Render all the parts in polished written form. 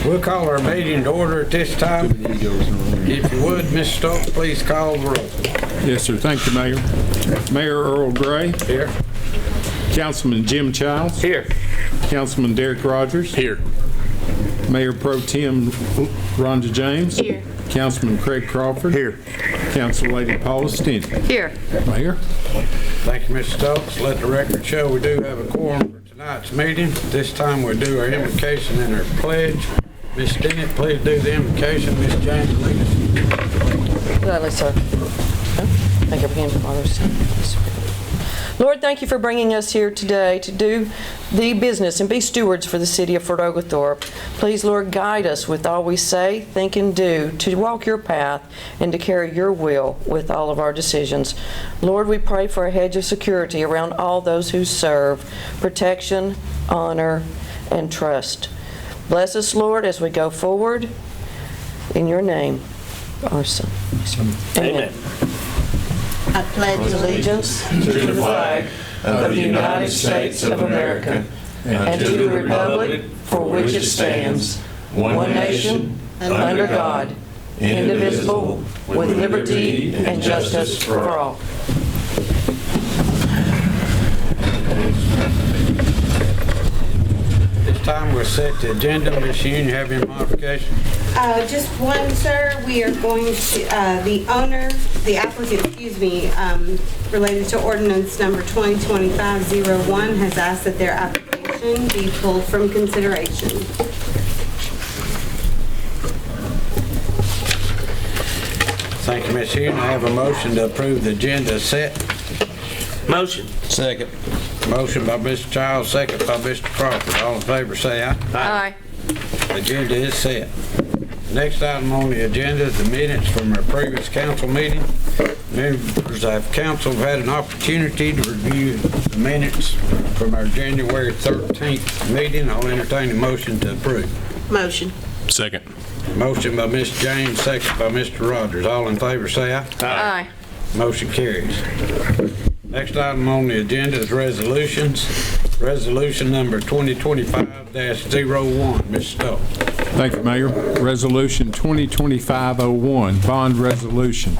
We'll call our meeting to order at this time. If you would, Mr. Stokes, please call the roll. Yes, sir. Thank you, Mayor. Mayor Earl Gray. Here. Councilman Jim Childs. Here. Councilman Derek Rogers. Here. Mayor Pro Tem Rhonda James. Here. Councilman Craig Crawford. Here. Council Lady Paula Stinson. Here. Mayor. Thank you, Mr. Stokes. Let the record show we do have a quorum for tonight's meeting. This time we'll do our invocation and our pledge. Ms. Stinnett, please do the invocation. Ms. James, lead us. Gladly, sir. Thank you, Father, Son, Holy Spirit. Lord, thank you for bringing us here today to do the business and be stewards for the city of Fort Oglethorpe. Please, Lord, guide us with all we say, think, and do to walk your path and to carry your will with all of our decisions. Lord, we pray for a hedge of security around all those who serve, protection, honor, and trust. Bless us, Lord, as we go forward. In your name, our Son. Amen. I pledge allegiance to the flag of the United States of America and to the republic for which it stands, one nation, under God, indivisible, with liberty and justice for all. This time we'll set the agenda. Ms. Yoon, you have any modifications? Just one, sir. We are going to, the applicant, related to ordinance number 2025-01 has asked that their application be pulled from consideration. Thank you, Ms. Yoon. I have a motion to approve the agenda set. Motion. Second. Motion by Mr. Childs, second by Mr. Crawford. All in favor say aye. Aye. Agenda is set. Next item on the agenda is the minutes from our previous council meeting. Members of council have had an opportunity to review the minutes from our January 13th meeting. I'll entertain a motion to approve. Motion. Second. Motion by Ms. James, second by Mr. Rogers. All in favor say aye. Aye. Motion carries. Next item on the agenda is resolutions. Resolution number 2025-01. Mr. Stokes. Thank you, Mayor. Resolution 2025-01, bond resolution.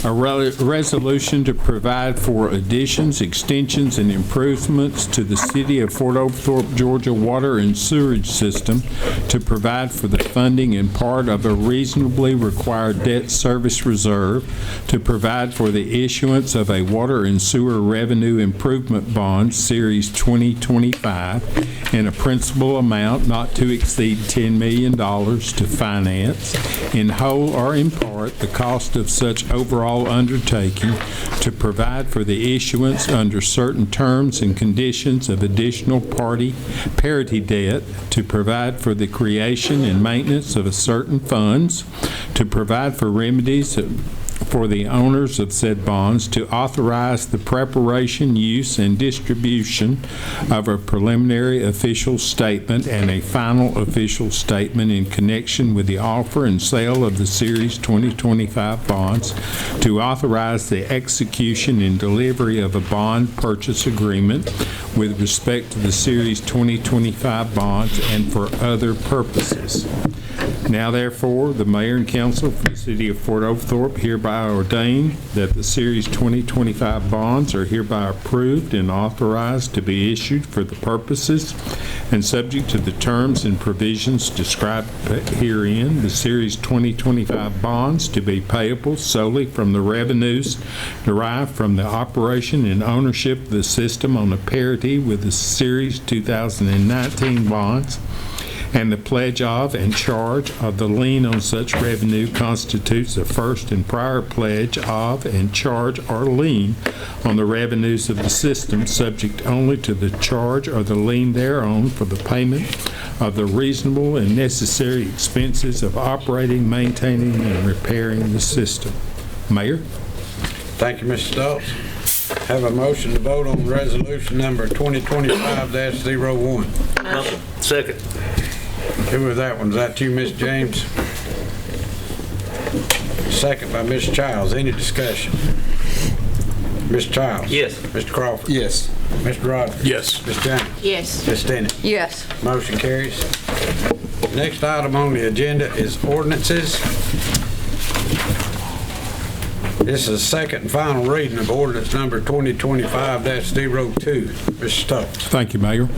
A resolution to provide for additions, extensions, and improvements to the City of Fort Oglethorpe, Georgia water and sewerage system to provide for the funding in part of a reasonably required debt service reserve, to provide for the issuance of a water and sewer revenue improvement bond, Series 2025, in a principal amount not to exceed $10 million to finance, in whole or in part, the cost of such overall undertaking, to provide for the issuance under certain terms and conditions of additional parity debt, to provide for the creation and maintenance of certain funds, to provide for remedies for the owners of said bonds, to authorize the preparation, use, and distribution of a preliminary official statement and a final official statement in connection with the offer and sale of the Series 2025 bonds, to authorize the execution and delivery of a bond purchase agreement with respect to the Series 2025 bonds and for other purposes. Now, therefore, the Mayor and Council for the City of Fort Oglethorpe hereby ordain that the Series 2025 bonds are hereby approved and authorized to be issued for the purposes and subject to the terms and provisions described herein. The Series 2025 bonds to be payable solely from the revenues derived from the operation and ownership of the system on a parity with the Series 2019 bonds, and the pledge of and charge of the lien on such revenue constitutes a first and prior pledge of and charge or lien on the revenues of the system, subject only to the charge or the lien thereon for the payment of the reasonable and necessary expenses of operating, maintaining, and repairing the system. Mayor? Thank you, Mr. Stokes. Have a motion to vote on resolution number 2025-01. Motion. Second. Who was that one? Is that you, Ms. James? Second by Ms. Childs. Any discussion? Mr. Childs? Yes. Mr. Crawford? Yes. Mr. Rogers? Yes. Ms. James? Yes. Ms. Stinnett? Yes. Motion carries. Next item on the agenda is ordinances. This is the second and final reading of ordinance number 2025-02. Mr. Stokes. Thank you, Mayor.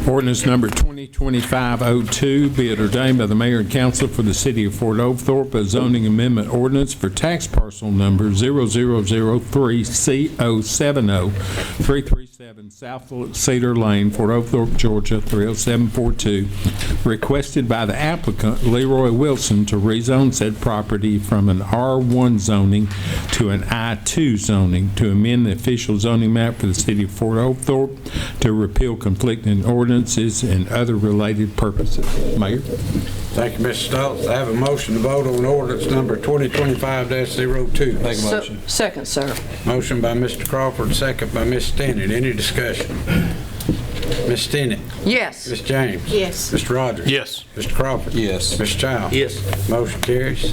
Ordinance number 2025-02, be it ordained by the Mayor and Council for the City of Fort Oglethorpe, a zoning amendment ordinance for tax parcel number 0003C070-337 South Cedar Lane, Fort Oglethorpe, Georgia 30742, requested by the applicant Leroy Wilson to rezone said property from an R1 zoning to an I2 zoning, to amend the official zoning map for the City of Fort Oglethorpe, to repeal conflicting ordinances and other related purposes. Mayor? Thank you, Mr. Stokes. I have a motion to vote on ordinance number 2025-02. Make a motion. Second, sir. Motion by Mr. Crawford, second by Ms. Stinnett. Any discussion? Ms. Stinnett? Yes. Ms. James? Yes. Mr. Rogers? Yes. Mr. Crawford? Yes. Mr. Childs? Yes. Motion carries.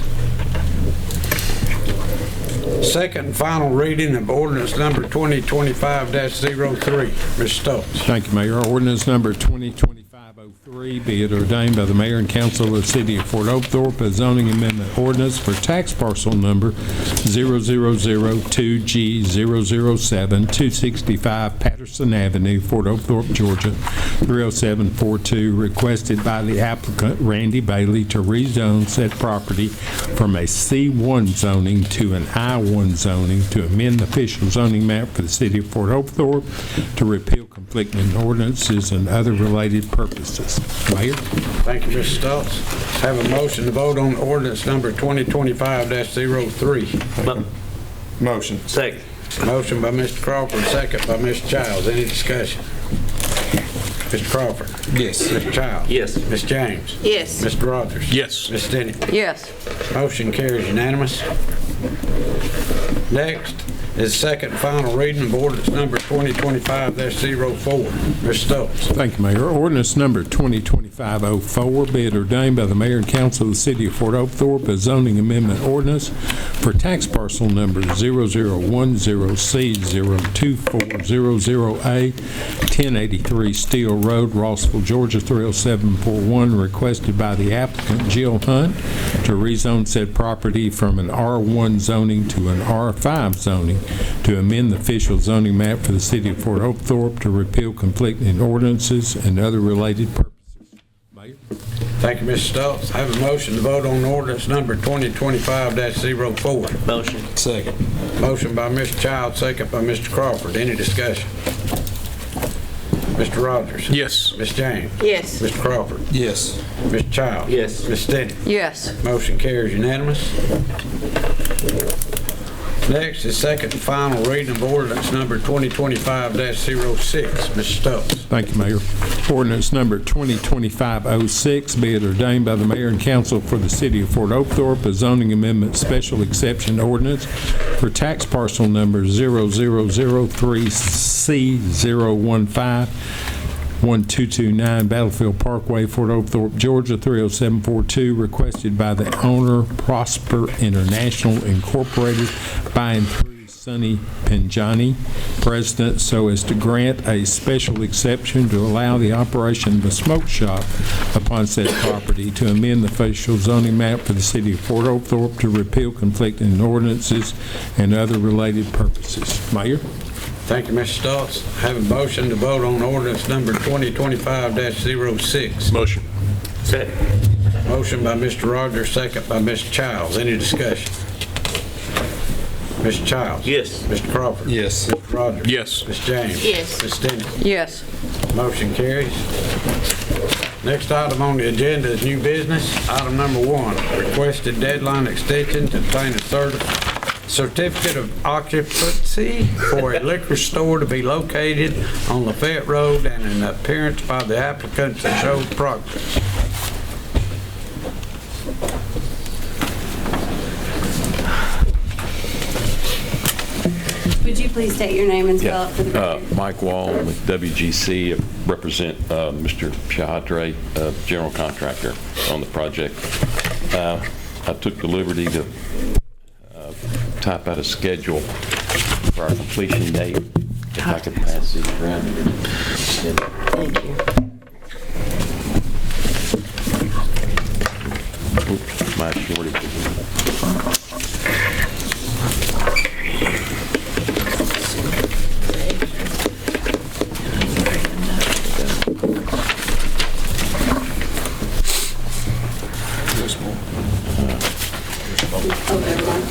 Second and final reading of ordinance number 2025-03. Mr. Stokes. Thank you, Mayor. Ordinance number 2025-03, be it ordained by the Mayor and Council of the City of Fort Oglethorpe, a zoning amendment ordinance for tax parcel number 0002G007-265 Patterson Avenue, Fort Oglethorpe, Georgia 30742, requested by the applicant Randy Bailey to rezone said property from a C1 zoning to an I1 zoning, to amend the official zoning map for the City of Fort Oglethorpe, to repeal conflicting ordinances and other related purposes. Mayor? Thank you, Mr. Stokes. Have a motion to vote on ordinance number 2025-03. Motion. Second. Motion by Mr. Crawford, second by Mr. Childs. Any discussion? Mr. Crawford? Yes. Mr. Childs? Yes. Ms. James? Yes. Mr. Rogers? Yes. Ms. Stinnett? Yes. Motion carries unanimous. Next is second and final reading of ordinance number 2025-04. Mr. Stokes. Thank you, Mayor. Ordinance number 2025-04, be it ordained by the Mayor and Council of the City of Fort Oglethorpe, a zoning amendment ordinance for tax parcel number 0010C02400A, 1083 Steel Road, Rossville, Georgia 30741, requested by the applicant Jill Hunt to rezone said property from an R1 zoning to an R5 zoning, to amend the official zoning map for the City of Fort Oglethorpe, to repeal conflicting ordinances and other related purposes. Mayor? Thank you, Mr. Stokes. I have a motion to vote on ordinance number 2025-04. Motion. Second. Motion by Mr. Childs, second by Mr. Crawford. Any discussion? Mr. Rogers? Yes. Ms. James? Yes. Mr. Crawford? Yes. Mr. Childs? Yes. Ms. Stinnett? Yes. Motion carries unanimous. Next is second and final reading of ordinance number 2025-06. Mr. Stokes. Thank you, Mayor. Ordinance number 2025-06, be it ordained by the Mayor and Council for the City of Fort Oglethorpe, a zoning amendment special exception ordinance for tax parcel number 0003C015-1229 Battlefield Parkway, Fort Oglethorpe, Georgia 30742, requested by the owner Prosper International Incorporated by and through Sonny Pinjani, President, so as to grant a special exception to allow the operation of a smoke shop upon said property, to amend the official zoning map for the City of Fort Oglethorpe, to repeal conflicting ordinances and other related purposes. Mayor? Thank you, Mr. Stokes. I have a motion to vote on ordinance number 2025-06. Motion. Second. Motion by Mr. Rogers, second by Mr. Childs. Any discussion? Mr. Childs? Yes. Mr. Crawford? Yes. Mr. Rogers? Yes. Ms. James? Yes. Ms. Stinnett? Yes. Motion carries. Next item on the agenda is new business. Item number 1, requested deadline extension to obtain a certificate of occupancy for a liquor store to be located on Lafayette Road and an appearance by the applicant to show progress. Would you please state your name and spell it for the record? Mike Wall with WGC, represent Mr. Shahadre, general contractor on the project. I took the liberty to type out a schedule for our completion date. If I could pass these around. Thank you. Oops, my shortage. Oh, never mind.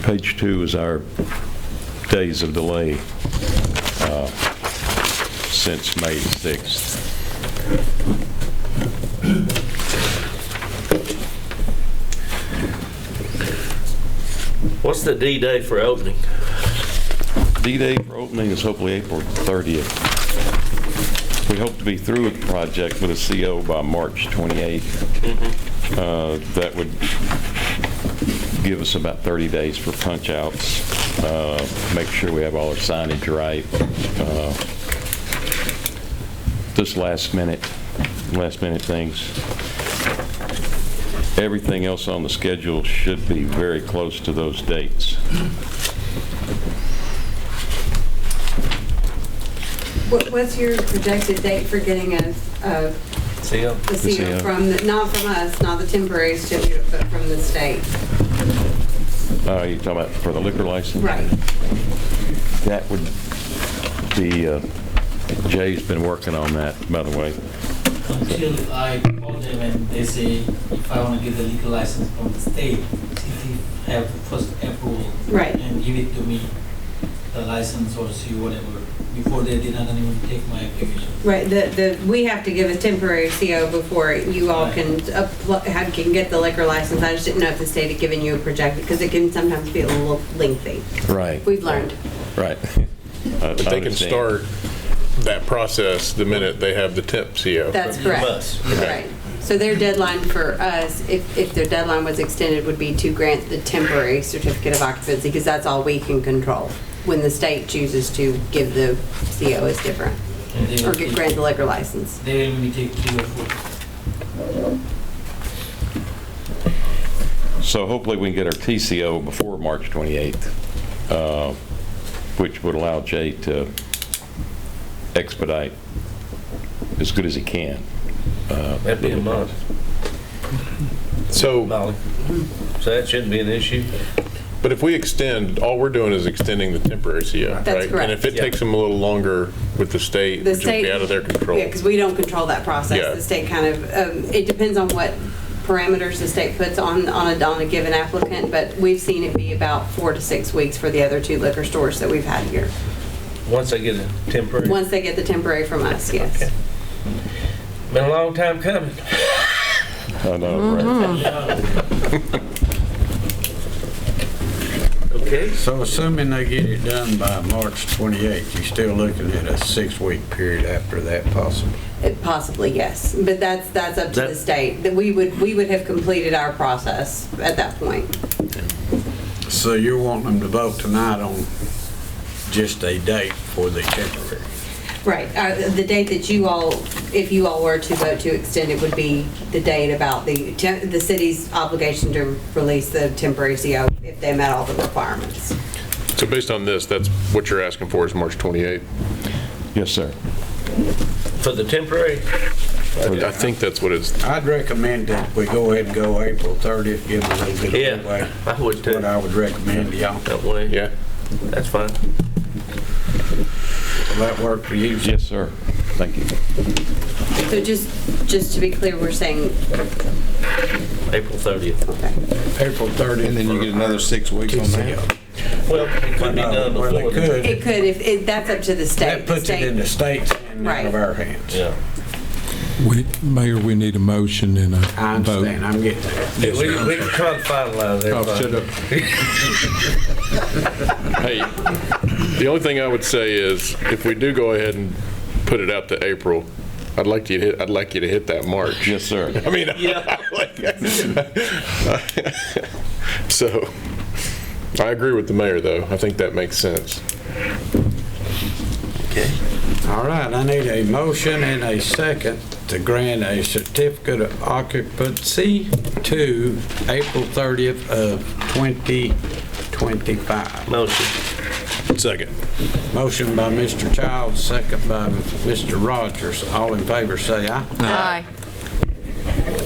Page 2 is our days of delay since May 6th. What's the D-Day for opening? D-Day for opening is hopefully April 30th. We hope to be through with the project with a CO by March 28th. That would give us about 30 days for punch-outs, make sure we have all our signage right. Just last minute things. Everything else on the schedule should be very close to those dates. What's your projected date for getting a CO? the CO from, not from us, not the temporary certificate, but from the state? You're talking about for the liquor license? Right. That would be, Jay's been working on that, by the way. Until I call them and they say if I want to get the liquor license from the state, city have the first approval. Right. And give it to me, the license or see whatever. Before they're not going to even take my application. Right, we have to give a temporary CO before you all can can get the liquor license. I just didn't know if the state had given you a projected, because it can sometimes be a little lengthy. Right. We've learned. Right. But they can start that process the minute they have the temp CO. That's correct. must. Right. So their deadline for us, if their deadline was extended, would be to grant the temporary certificate of occupancy, because that's all we can control. When the state chooses to give the CO is different, And they or will grant the liquor license. They will only take 3 or 4. So hopefully we can get our TCO before March 28th, which would allow Jay to expedite as good as he can. That'd be a month, So, Molly. So that shouldn't be an issue. but if we extend, all we're doing is extending the temporary CO, right? That's correct. And if it takes them a little longer with the state, The which would state, be out of their control. Yeah, because we don't control that process. Yeah. The state kind of, it depends on what parameters the state puts on a given applicant, but we've seen it be about 4 to 6 weeks for the other 2 liquor stores that we've had here. Once they get a temporary. Once they get the temporary from us, yes. Okay. Been a long time coming. I know, right? Okay. So assuming they get it done by March 28th, you're still looking at a 6-week period after that possible? Possibly, yes. But that's up to the That- state. That we would have completed our process at that point. So you're wanting them to vote tonight on just a date for the temporary? Right. The date that you all, if you all were to vote to extend it, would be the date about the city's obligation to release the temporary CO if they met all the requirements. So based on this, that's what you're asking for is March 28th? Yes, sir. For the temporary? I think that's what it's, I'd recommend that we go ahead and go April 30th, give them a little bit of Yeah, leeway. I would That's what too. I would recommend to y'all. That way. yeah. That's fine. Will that work for you? Yes, sir. Thank you. So just to be clear, we're saying, April 30th. okay. April 30th. And then you get another 6 weeks on that? Well, it could be done Well, they before. could. It could, if that's up to the state. That puts it in the state's hand, out of Right. our hands. Yeah. Mayor, we need a motion and a I vote. understand, I'm getting there. We can try to finalize Oh, everything. shut up. Hey, the only thing I would say is, if we do go ahead and put it out to April, I'd like you to hit that March. Yes, sir. I mean, Yeah. so, I agree with the mayor, though. I think that makes sense. Okay. All right, I need a motion and a second to grant a certificate of occupancy to April 30th of 2025. Motion. Second. Motion by Mr. Childs, second by Mr. Rogers. All in favor, say aye. Aye.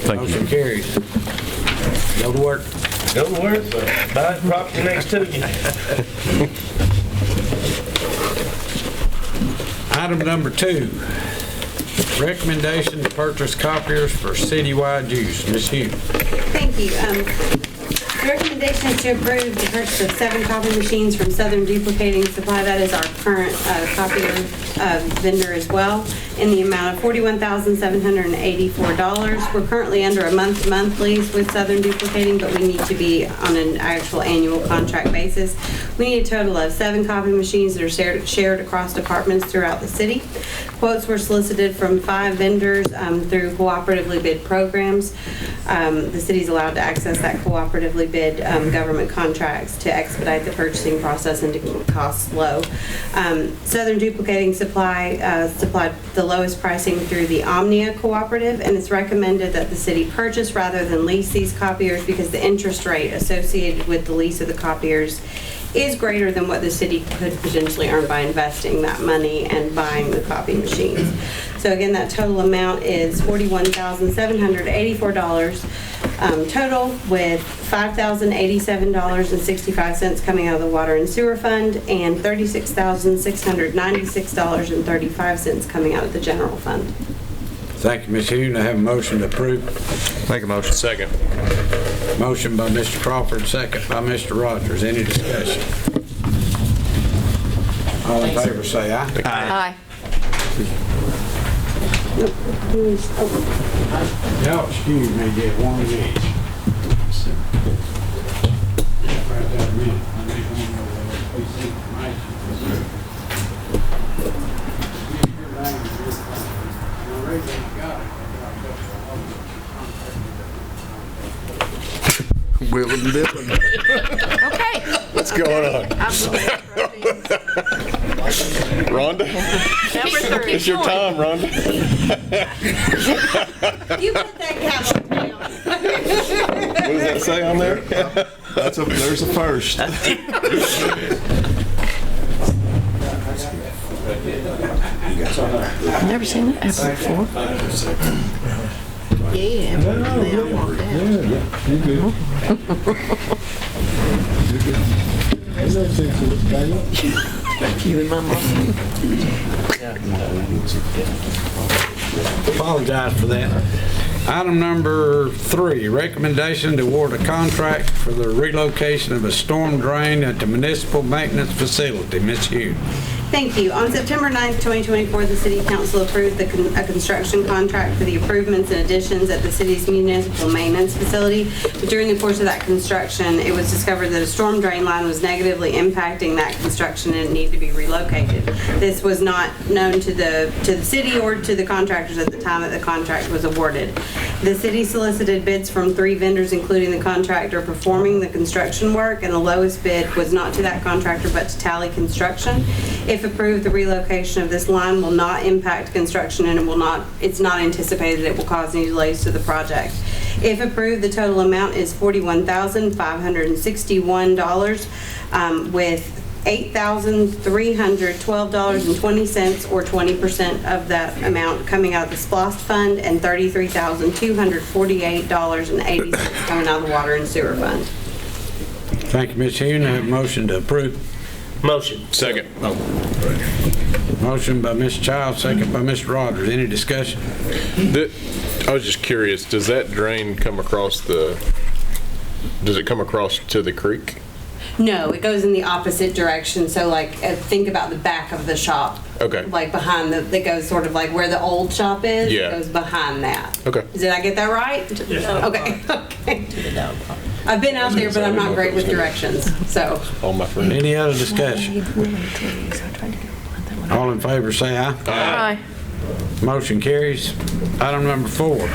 Motion carries. Go to work. Go to work, but buy the property next to you. Item number 2, recommendation to purchase copiers for citywide use. Ms. Hughes. Thank you. The recommendation is to approve the purchase of 7 copy machines from Southern Duplicating Supply. That is our current copier vendor as well, in the amount of $41,784. We're currently under a month-to-month lease with Southern Duplicating, but we need to be on an actual annual contract basis. We need a total of 7 copy machines that are shared across departments throughout the city. Quotes were solicited from 5 vendors through cooperatively bid programs. The city's allowed to access that cooperatively bid government contracts to expedite the purchasing process and to keep costs low. Southern Duplicating Supply supplied the lowest pricing through the Omnia Cooperative, and it's recommended that the city purchase rather than lease these copiers because the interest rate associated with the lease of the copiers is greater than what the city could potentially earn by investing that money and buying the copy machines. So again, that total amount is $41,784 total, with $5,087.65 coming out of the Water and Sewer Fund and $36,696.35 coming out of the General Fund. Thank you, Ms. Hughes. I have a motion to approve. Make a motion. Second. Motion by Mr. Crawford, second by Mr. Rogers. Any discussion? All in favor, say aye. Aye. Y'all excuse me, get 1 minute. Right that minute. I need one of those piece of information. Willing and dipping. Okay. What's going on? Rhonda? Number 3. It's your time, Rhonda. You put that gavel down. What does that say on there? There's a first. I've never seen that ever before. Yeah, and then I walked out. You and my mom. Apologize for that. Item number 3, recommendation to award a contract for the relocation of a storm drain at the municipal maintenance facility. Ms. Hughes. Thank you. On September 9th, 2024, the City Council approved a construction contract for the improvements and additions at the city's municipal maintenance facility. But during the course of that construction, it was discovered that a storm drain line was negatively impacting that construction and it needed to be relocated. This was not known to the city or to the contractors at the time that the contract was awarded. The city solicited bids from 3 vendors, including the contractor performing the construction work, and the lowest bid was not to that contractor but to Tally Construction. If approved, the relocation of this line will not impact construction and it's not anticipated that it will cause any delays to the project. If approved, the total amount is $41,561 with $8,312.20 or 20% of that amount coming out of the SPLOST fund and $33,248.80 coming out of the Water and Sewer Fund. Thank you, Ms. Hughes. I have a motion to approve. Motion. Second. Motion by Mr. Childs, second by Mr. Rogers. Any discussion? I was just curious, does that drain come across to the creek? No, it goes in the opposite direction. So like, think about the back of the shop. Okay. Like behind that goes sort of like where the old shop is. Yeah. It goes behind that. Okay. Did I get that right? Yeah. Okay. Okay. I've been out there, but I'm not great with directions, so. All my friends. Any other discussion? All in favor, say aye. Aye. Motion carries. Item number 4,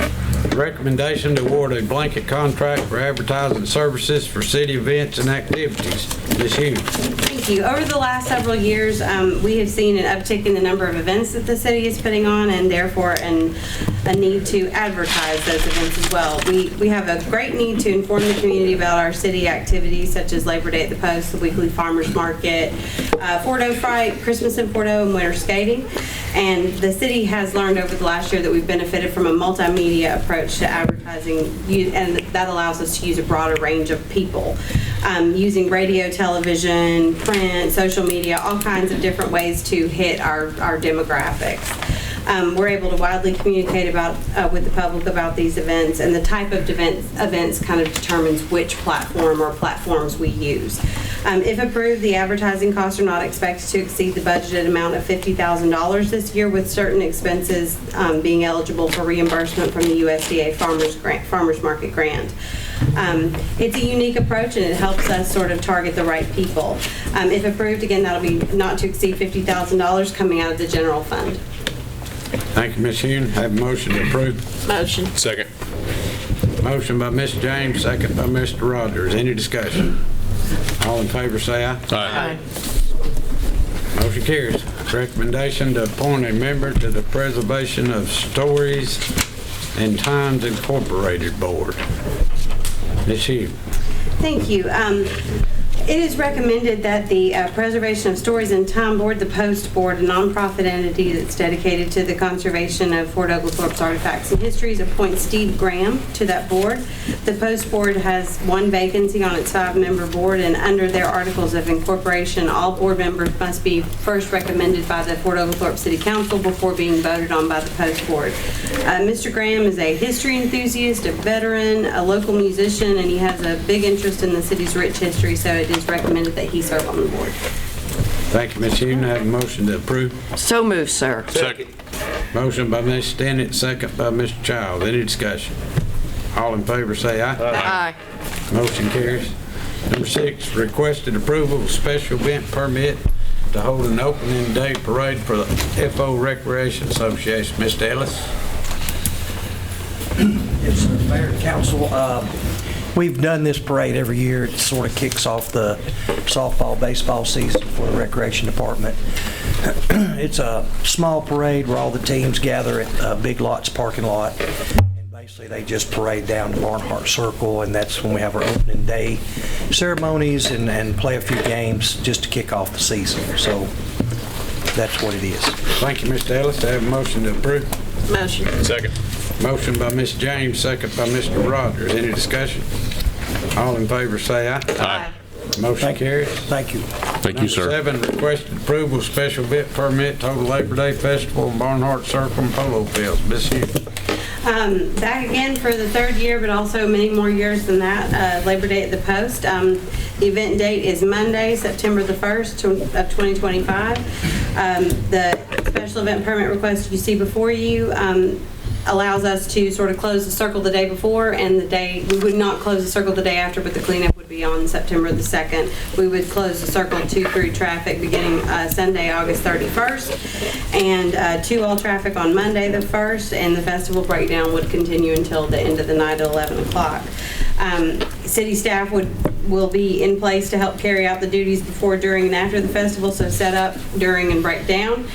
Recommendation to award a blanket contract for advertising services for city events and activities. Ms. Hughes. Thank you. Over the last several years, we have seen an uptick in the number of events that the city is putting on, and therefore a need to advertise those events as well. We have a great need to inform the community about our city activities, such as Labor Day at the Post, the weekly farmers market, Fort O Fright, Christmas in Fort O, and winter skating. And the city has learned over the last year that we've benefited from a multimedia approach to advertising, and that allows us to use a broader range of people, using radio, television, print, social media, all kinds of different ways to hit our demographics. We're able to widely communicate with the public about these events, and the type of events kind of determines which platform or platforms we use. If approved, the advertising costs are not expected to exceed the budgeted amount of $50,000 this year, with certain expenses being eligible for reimbursement from the USDA Farmers Market Grant. It's a unique approach, and it helps us sort of target the right people. If approved, again, that'll be not to exceed $50,000 coming out of the general fund. Thank you, Ms. Hune. Have a motion to approve. Motion. Second. Motion by Ms. James, second by Mr. Rogers. Any discussion? All in favor say aye. Aye. Motion carries. Recommendation to appoint a member to the Preservation of Stories and Times Incorporated Board. Ms. Hughes. Thank you. It is recommended that the Preservation of Stories and Time Board, the Post Board, a nonprofit entity that's dedicated to the conservation of Fort Oglethorpe's artifacts and histories, appoint Steve Graham to that board. The Post Board has one vacancy on its 5-member board, and under their articles of incorporation, all board members must be first recommended by the Fort Oglethorpe City Council before being voted on by the Post Board. Mr. Graham is a history enthusiast, a veteran, a local musician, and he has a big interest in the city's rich history, so it is recommended that he serve on the board. Thank you, Ms. Hune. Have a motion to approve. So moved, sir. Second. Motion by Ms. Stinnett, second by Mr. Child. Any discussion? All in favor say aye. Aye. Motion carries. Number 6, requested approval of special event permit to hold an opening day parade for the FO Recreation Association. Mr. Ellis. Yes, sir. Mayor and council, we've done this parade every year. It sort of kicks off the softball, baseball season for the recreation department. It's a small parade where all the teams gather at Big Lots parking lot. And basically, they just parade down to Barnhart Circle, and that's when we have our opening day ceremonies and play a few games just to kick off the season. So that's what it is. Thank you, Mr. Ellis. I have a motion to approve. Motion. Second. Motion by Ms. James, second by Mr. Rogers. Any discussion? All in favor say aye. Aye. Motion carries. Thank you. Thank you, sir. Number 7, requested approval of special event permit, Total Labor Day Festival in Barnhart Circle and Polo Fields. Ms. Hughes. Back again for the 3rd year, but also many more years than that, Labor Day at the Post. The event date is Monday, September the 1st of 2025. The special event permit request you see before you allows us to sort of close the circle the day before, and we would not close the circle the day after, but the cleanup would be on September the 2nd. We would close the circle to through traffic beginning Sunday, August 31st, and to all traffic on Monday the 1st, and the festival breakdown would continue until the end of the night at 11 o'clock. City staff will be in place to help carry out the duties before, during, and after the festival, so set up, during, and break down.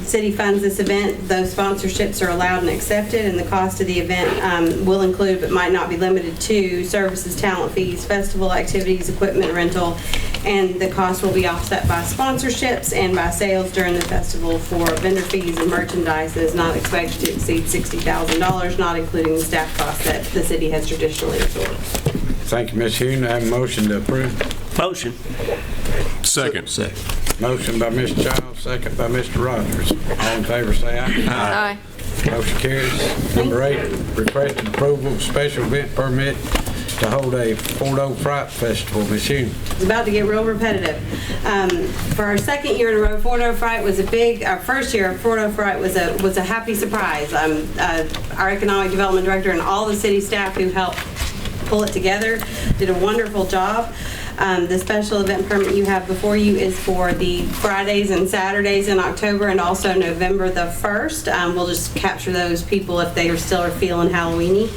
City funds this event. Those sponsorships are allowed and accepted, and the cost of the event will include, but might not be limited to, services, talent fees, festival activities, equipment rental, and the cost will be offset by sponsorships and by sales during the festival for vendor fees and merchandise that is not expected to exceed $60,000, not including the staff costs that the city has traditionally absorbed. Thank you, Ms. Hune. I have a motion to approve. Motion. Second. Motion by Mr. Child, second by Mr. Rogers. All in favor say aye. Aye. Motion carries. Number 8, requested approval of special event permit to hold a Fort O Fright Festival. Ms. Hune. It's about to get real repetitive. For our 2nd year in a row, Fort O Fright was our first year of Fort O Fright was a happy surprise. Our economic development director and all the city staff who helped pull it together did a wonderful job. The special event permit you have before you is for the Fridays and Saturdays in October and also November the 1st. We'll just capture those people if they are still feeling Halloweeny,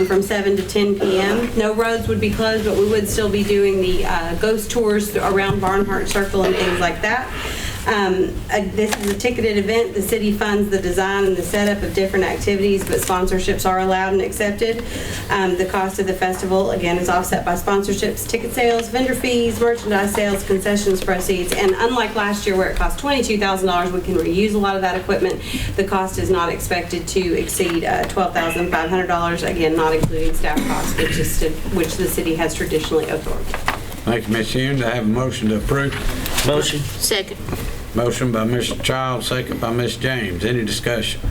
from 7 to 10 p.m. No roads would be closed, but we would still be doing the ghost tours around Barnhart Circle and things like that. This is a ticketed event. The city funds the design and the setup of different activities, but sponsorships are allowed and accepted. The cost of the festival, again, is offset by sponsorships, ticket sales, vendor fees, merchandise sales, concessions proceeds, and unlike last year where it cost $22,000, we can reuse a lot of that equipment. The cost is not expected to exceed $12,500, again, not including staff costs, which the city has traditionally absorbed. Thank you, Ms. Hume. Do I have a motion to approve? Motion. Second. Motion by Mr. Childs, second by Ms. James. Any discussion?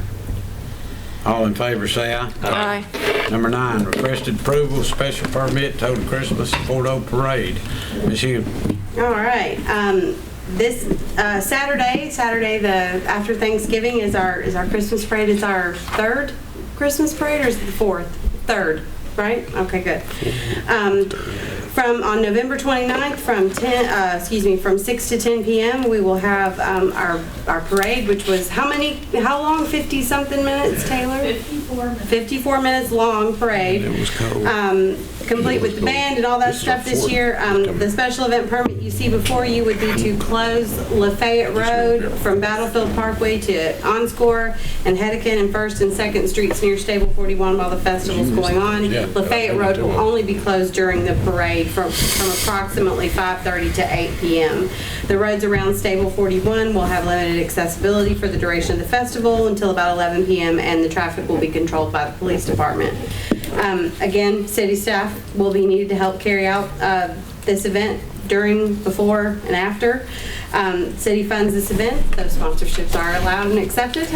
All in favor, say aye. Aye. Number 9, requested approval, special permit, total Christmas Fort Oak Parade. Ms. Hume. All right. This Saturday, after Thanksgiving, is our Christmas parade. It's our third Christmas parade, or is it the fourth? Third, right? Okay, good. On November 29th, from 6 to 10 p.m., we will have our parade, which was how long? 50-something minutes, Taylor? 54 minutes. 54 minutes long parade. It was cold. Complete with the band and all that stuff this year. The special event permit you see before you would be to close Lafayette Road from Battlefield Parkway to Onscore and Hedekin and 1st and 2nd Streets near Stable 41 while the festival's going on. Lafayette Road will only be closed during the parade from approximately 5:30 to 8 p.m. The roads around Stable 41 will have limited accessibility for the duration of the festival until about 11 p.m. and the traffic will be controlled by the police department. Again, city staff will be needed to help carry out this event during, before, and after. City funds this event. Those sponsorships are allowed and accepted.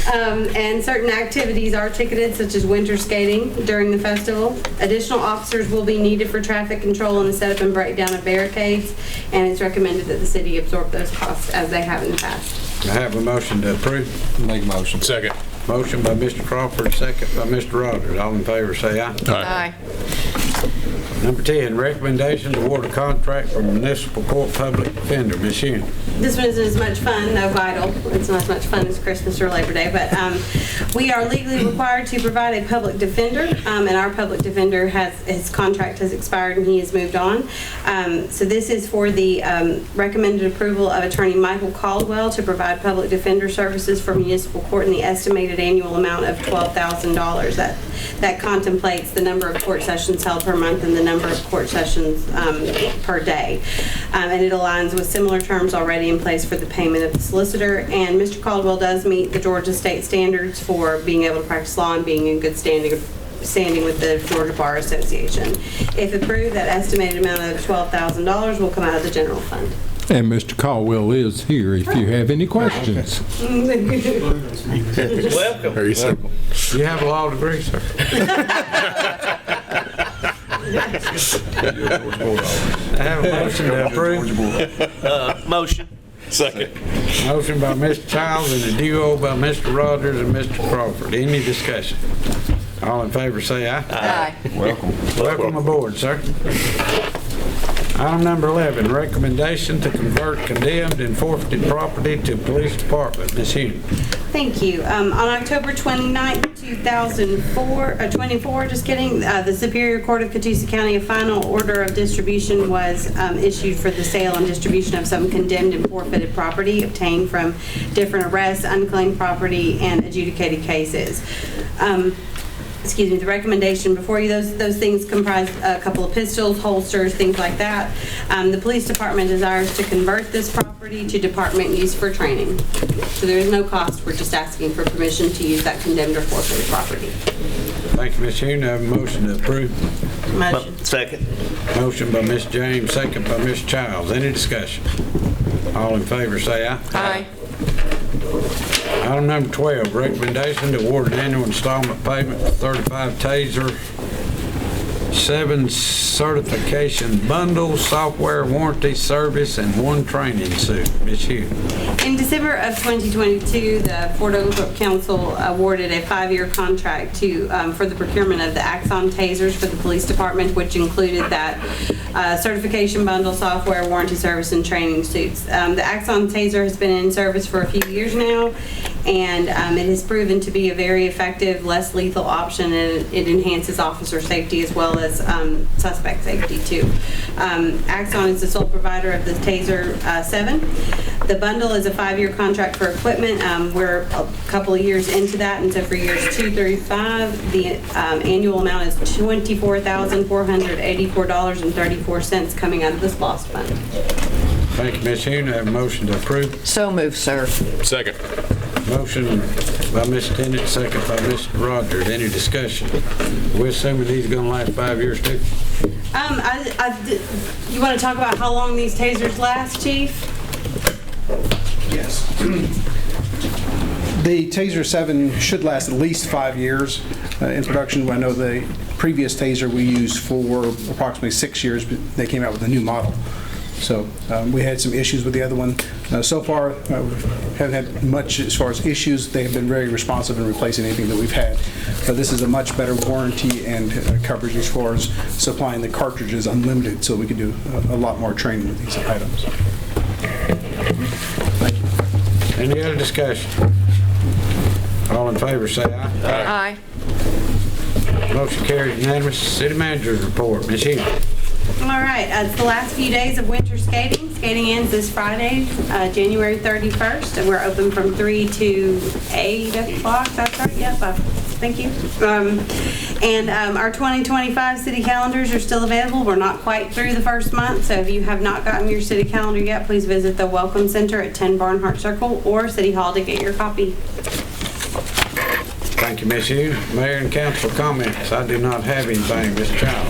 And certain activities are ticketed, such as winter skating during the festival. Additional officers will be needed for traffic control and the setup and breakdown of barricades, and it's recommended that the city absorb those costs as they have in the past. I have a motion to approve. Make a motion. Second. Motion by Mr. Crawford, second by Mr. Rogers. All in favor, say aye. Aye. Number 10, recommendation to award a contract for municipal court public defender. Ms. Hume. This one isn't as much fun, no vital. It's not as much fun as Christmas or Labor Day, but we are legally required to provide a public defender, and our public defender his contract has expired and he has moved on. So this is for the recommended approval of Attorney Michael Caldwell to provide public defender services for municipal court in the estimated annual amount of $12,000. That contemplates the number of court sessions held per month and the number of court sessions per day. And it aligns with similar terms already in place for the payment of the solicitor. And Mr. Caldwell does meet the Georgia state standards for being able to practice law and being in good standing with the Georgia Bar Association. If approved, that estimated amount of $12,000 will come out of the general fund. And Mr. Caldwell is here if you have any questions. Welcome. Very simple. You have a law degree, sir. I have a motion to approve. Motion. Second. Motion by Mr. Childs and a duo by Mr. Rogers and Mr. Crawford. Any discussion? All in favor, say aye. Aye. Welcome aboard, sir. Item number 11, recommendation to convert condemned and forfeited property to police department. Ms. Hume. Thank you. On October 29th, 2024, the Superior Court of Catoosa County, a final order of distribution was issued for the sale and distribution of some condemned and forfeited property obtained from different arrests, unclaimed property, and adjudicated cases. Excuse me, the recommendation before you, those things comprise a couple of pistols, holsters, things like that. The police department desires to convert this property to department use for training. So there is no cost, we're just asking for permission to use that condemned or forfeited property. Thank you, Ms. Hume. I have a motion to approve. Motion. Second. Motion by Ms. James, second by Ms. Childs. Any discussion? All in favor, say aye. Aye. Item number 12, recommendation to award an annual installment payment for 35 Taser 7 certification bundles, software warranty service, and 1 training suit. Ms. Hughes. In December of 2022, the Fort Oglethorpe Council awarded a 5-year contract for the procurement of the Axon tasers for the police department, which included that certification bundle, software, warranty service, and training suits. The Axon taser has been in service for a few years now, and it has proven to be a very effective, less lethal option, and it enhances officer safety as well as suspect safety too. Axon is the sole provider of the Taser 7. The bundle is a 5-year contract for equipment. We're a couple of years into that, and so for years 2 through 5, the annual amount is $24,484.34 coming out of the SLOST fund. Thank you, Ms. Hughes. I have a motion to approve. So moved, sir. Second. Motion by Mr. Tennant, second by Mr. Rogers. Any discussion? We're assuming these are going to last 5 years too? You want to talk about how long these tasers last, Chief? Yes. The Taser 7 should last at least 5 years in production. I know the previous Taser we used for approximately 6 years, but they came out with a new model. So we had some issues with the other one. So far, we haven't had much as far as issues. They have been very responsive in replacing anything that we've had. But this is a much better warranty and coverage as far as supplying the cartridges unlimited, so we can do a lot more training with these items. Thank you. Any other discussion? All in favor, say aye. Aye. Motion carries unanimous. City manager's report. Ms. Hughes. All right, it's the last few days of winter skating. Skating ends this Friday, January 31st, and we're open from 3 to 8 o'clock. That's right, yep, thank you. Our 2025 city calendars are still available. We're not quite through the first month, so if you have not gotten your city calendar yet, please visit the Welcome Center at 10 Barnhart Circle or City Hall to get your copy. Thank you, Ms. Hughes. Mayor and council comments. I do not have anything. Mr. Child.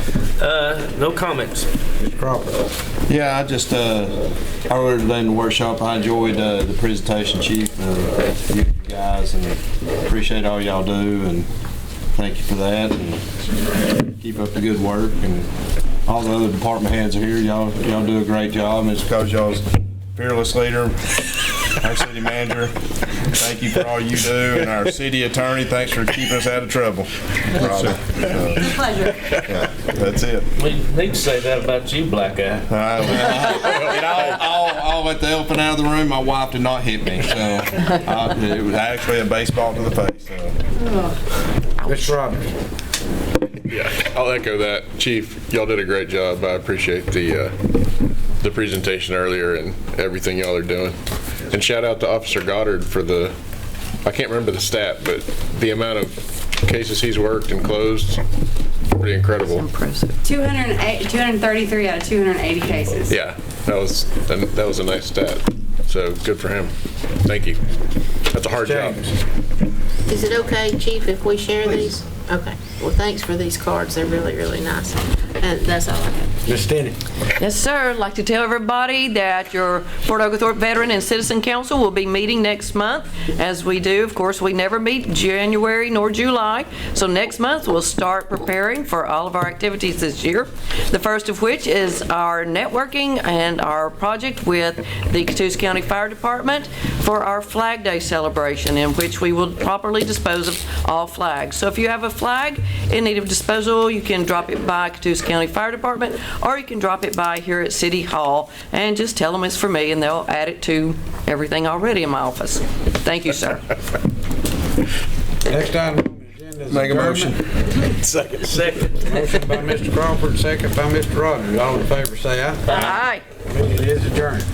No comments. Mr. Crawford. Yeah, I just, earlier today in the workshop, I enjoyed the presentation, Chief, you guys, and appreciate all y'all do, and thank you for that, and keep up the good work, and all the other department heads are here. Y'all do a great job, and it's because y'all's fearless leader, our city manager. Thank you for all you do, and our city attorney, thanks for keeping us out of trouble. It's a pleasure. Yeah, that's it. We need to say that about you, Black Eye. And all at the elephant out of the room, my wife did not hit me, so it was actually a baseball to the face. So. Mr. Rogers. Yeah, I'll echo that. Chief, y'all did a great job. I appreciate the presentation earlier and everything y'all are doing. And shout out to Officer Goddard for I can't remember the stat, but the amount of cases he's worked and closed, pretty incredible. Impressive. 233 out of 280 cases. Yeah, that was a nice stat. So good for him. Thank you. That's a hard job. Is it okay, Chief, if we share these? Okay. Well, thanks for these cards. They're really, really nice. And that's all I have. Ms. Tennant. Yes, sir. I'd like to tell everybody that your Fort Oglethorpe Veteran and Citizen Council will be meeting next month. As we do, of course, we never meet January nor July. So next month, we'll start preparing for all of our activities this year. The first of which is our networking and our project with the Catoosa County Fire Department for our Flag Day celebration, in which we will properly dispose of all flags. So if you have a flag in need of disposal, you can drop it by Catoosa County Fire Department, or you can drop it by here at City Hall and just tell them it's for me, and they'll add it to everything already in my office. Thank you, sir. Next item on the agenda is Make a motion. Second. Motion by Mr. Crawford, second by Mr. Rogers. All in favor, say aye. Aye. Meeting is adjourned.